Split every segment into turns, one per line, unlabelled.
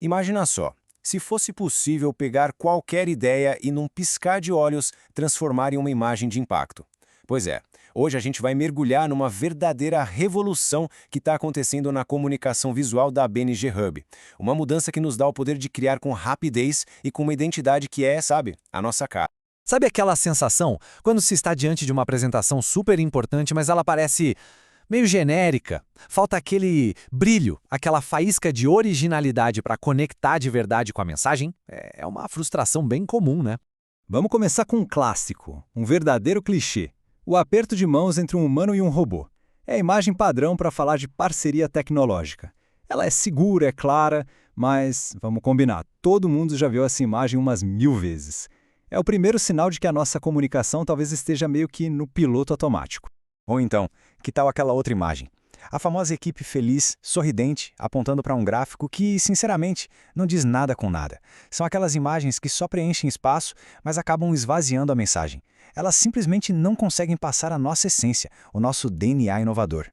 Imagina só, se fosse possível pegar qualquer ideia e num piscar de olhos transformar em uma imagem de impacto. Pois é, hoje a gente vai mergulhar numa verdadeira revolução que está acontecendo na comunicação visual da BNG Hub. Uma mudança que nos dá o poder de criar com rapidez e com uma identidade que é, sabe, a nossa cara.
Sabe aquela sensação quando se está diante de uma apresentação super importante, mas ela parece meio genérica? Falta aquele brilho, aquela faísca de originalidade para conectar de verdade com a mensagem? É uma frustração bem comum, né?
Vamos começar com um clássico, um verdadeiro clichê. O aperto de mãos entre um humano e um robô. É a imagem padrão para falar de parceria tecnológica. Ela é segura, é clara, mas, vamos combinar, todo mundo já viu essa imagem umas 1000 vezes. É o primeiro sinal de que a nossa comunicação talvez esteja meio que no piloto automático.
Ou então, que tal aquela outra imagem? A famosa equipe feliz, sorridente, apontando para um gráfico que, sinceramente, não diz nada com nada. São aquelas imagens que só preenchem espaço, mas acabam esvaziando a mensagem. Elas simplesmente não conseguem passar a nossa essência, o nosso DNA inovador.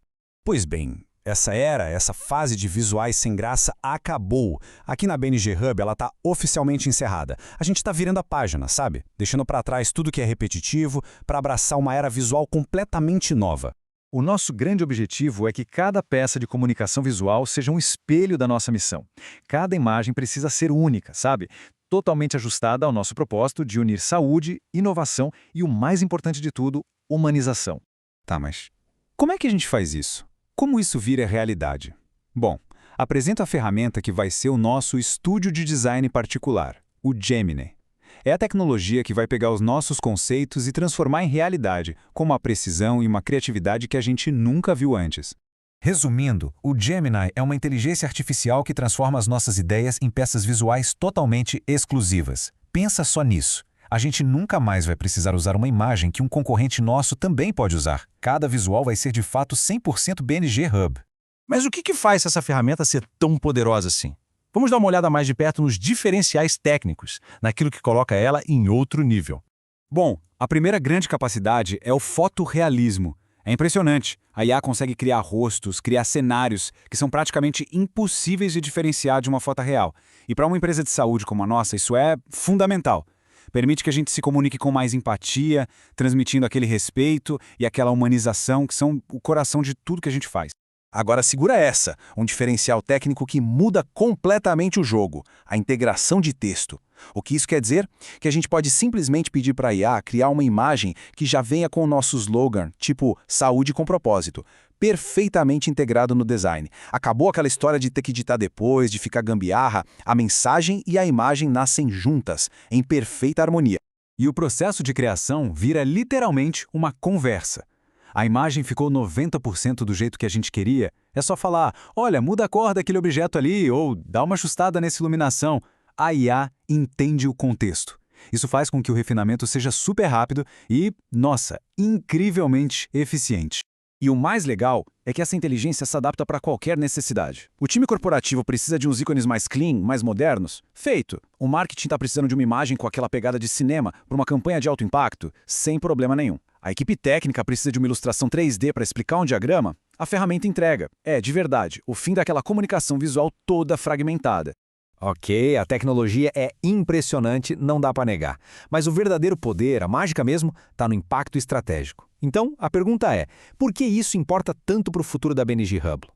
Pois bem, essa fase de visuais sem graça acabou. Aqui na BNG Hub ela está oficialmente encerrada. A gente está virando a página, sabe? Deixando para trás tudo que é repetitivo para abraçar uma era visual completamente nova.
O nosso grande objetivo é que cada peça de comunicação visual seja um espelho da nossa missão. Cada imagem precisa ser única, sabe? Totalmente ajustada ao nosso propósito de unir saúde, inovação e, o mais importante de tudo, humanização.
Tá, mas como é que a gente faz isso? Como isso vira realidade? Bom, apresento a ferramenta que vai ser o nosso estúdio de design particular, o Gemini. É a tecnologia que vai pegar os nossos conceitos e transformar em realidade, com uma precisão e uma criatividade que a gente nunca viu antes.
Resumindo, o Gemini é uma inteligência artificial que transforma as nossas ideias em peças visuais totalmente exclusivas. Pensa só nisso. A gente nunca mais vai precisar usar uma imagem que um concorrente nosso também pode usar. Cada visual vai ser de fato 100% BNG Hub.
Mas o que faz essa ferramenta ser tão poderosa assim? Vamos dar uma olhada mais de perto nos diferenciais técnicos, naquilo que coloca ela em outro nível.
Bom, a primeira grande capacidade é o fotorrealismo. É impressionante. A IA consegue criar rostos, criar cenários que são praticamente impossíveis de diferenciar de uma foto real. E para uma empresa de saúde como a nossa, isso é fundamental. Permite que a gente se comunique com mais empatia, transmitindo aquele respeito e aquela humanização que são o coração de tudo que a gente faz.
Agora segura essa, um diferencial técnico que muda completamente o jogo, a integração de texto. O que isso quer dizer? Que a gente pode simplesmente pedir para a IA criar uma imagem que já venha com o nosso slogan, tipo saúde com propósito, perfeitamente integrado no design. Acabou aquela história de ter que editar depois, de ficar gambiarra, a mensagem e a imagem nascem juntas, em perfeita harmonia.
E o processo de criação vira literalmente uma conversa. A imagem ficou 90% do jeito que a gente queria, é só falar, olha, muda a cor daquele objeto ali, ou dá uma ajustada nessa iluminação. A IA entende o contexto. Isso faz com que o refinamento seja super rápido e, nossa, incrivelmente eficiente.
E o mais legal é que essa inteligência se adapta para qualquer necessidade. O time corporativo precisa de uns ícones mais clean, mais modernos? Feito. O marketing está precisando de uma imagem com aquela pegada de cinema para uma campanha de alto impacto? Sem problema nenhum. A equipe técnica precisa de uma ilustração 3D para explicar um diagrama? A ferramenta entrega. É, de verdade, o fim daquela comunicação visual toda fragmentada.
Ok, a tecnologia é impressionante, não dá para negar. Mas o verdadeiro poder, a mágica mesmo, está no impacto estratégico. Então, a pergunta é, por que isso importa tanto para o futuro da BNG Hub?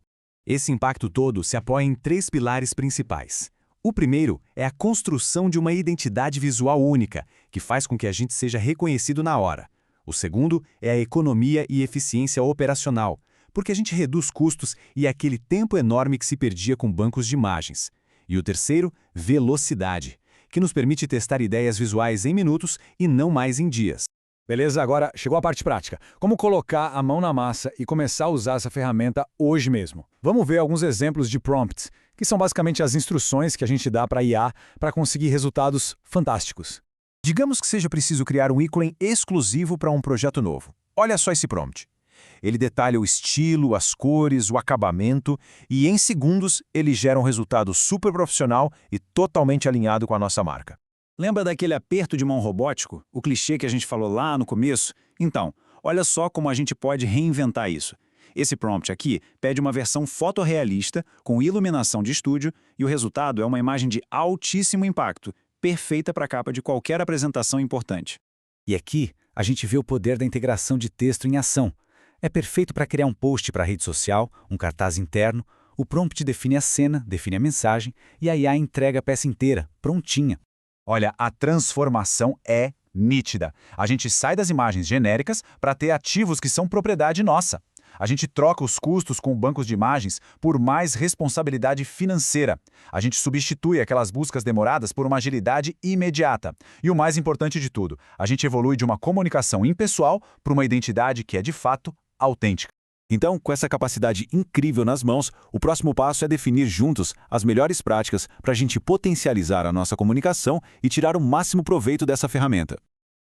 Esse impacto todo se apoia em 3 pilares principais. O primeiro é a construção de uma identidade visual única, que faz com que a gente seja reconhecido na hora. O segundo é a economia e eficiência operacional, porque a gente reduz custos e aquele tempo enorme que se perdia com bancos de imagens. E o terceiro, velocidade, que nos permite testar ideias visuais em minutos e não mais em dias.
Beleza, agora chegou a parte prática. Como colocar a mão na massa e começar a usar essa ferramenta hoje mesmo? Vamos ver alguns exemplos de prompts, que são basicamente as instruções que a gente dá para a IA para conseguir resultados fantásticos.
Digamos que seja preciso criar um ícone exclusivo para um projeto novo. Olha só esse prompt. Ele detalha o estilo, as cores, o acabamento e, em segundos, ele gera um resultado super profissional e totalmente alinhado com a nossa marca.
Lembra daquele aperto de mão robótico? O clichê que a gente falou lá no começo? Então, olha só como a gente pode reinventar isso.
Esse prompt aqui pede uma versão fotorrealista, com iluminação de estúdio, e o resultado é uma imagem de altíssimo impacto, perfeita para a capa de qualquer apresentação importante.
E aqui, a gente vê o poder da integração de texto em ação. É perfeito para criar um post para a rede social, um cartaz interno, o prompt define a cena, define a mensagem, e a IA entrega a peça inteira, prontinha.
Olha, a transformação é nítida. A gente sai das imagens genéricas para ter ativos que são propriedade nossa. A gente troca os custos com bancos de imagens por mais responsabilidade financeira. A gente substitui aquelas buscas demoradas por uma agilidade imediata. E o mais importante de tudo, a gente evolui de uma comunicação impessoal para uma identidade que é, de fato, autêntica.
Então, com essa capacidade incrível nas mãos, o próximo passo é definir juntos as melhores práticas para a gente potencializar a nossa comunicação e tirar o máximo proveito dessa ferramenta.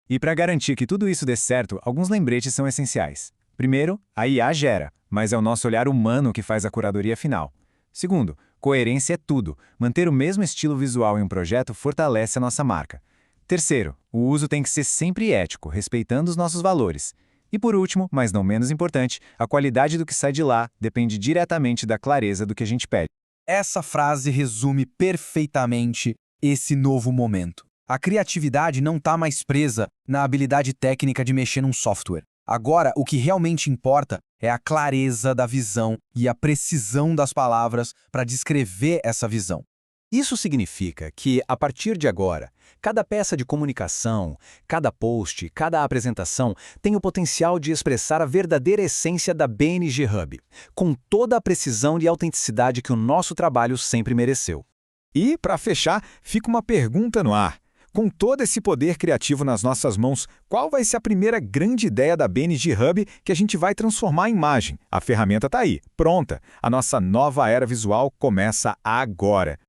E para garantir que tudo isso dê certo, alguns lembretes são essenciais. Primeiro, a IA gera, mas é o nosso olhar humano que faz a curadoria final. Segundo, coerência é tudo. Manter o mesmo estilo visual em um projeto fortalece a nossa marca. Terceiro, o uso tem que ser sempre ético, respeitando os nossos valores. E por último, mas não menos importante, a qualidade do que sai de lá depende diretamente da clareza do que a gente pede.
Essa frase resume perfeitamente esse novo momento. A criatividade não está mais presa na habilidade técnica de mexer num software. Agora, o que realmente importa é a clareza da visão e a precisão das palavras para descrever essa visão.
Isso significa que, a partir de agora, cada peça de comunicação, cada post, cada apresentação tem o potencial de expressar a verdadeira essência da BNG Hub, com toda a precisão e autenticidade que o nosso trabalho sempre mereceu.
E, para fechar, fica uma pergunta no ar. Com todo esse poder criativo nas nossas mãos, qual vai ser a primeira grande ideia da BNG Hub que a gente vai transformar em imagem? A ferramenta está aí, pronta. A nossa nova era visual começa agora.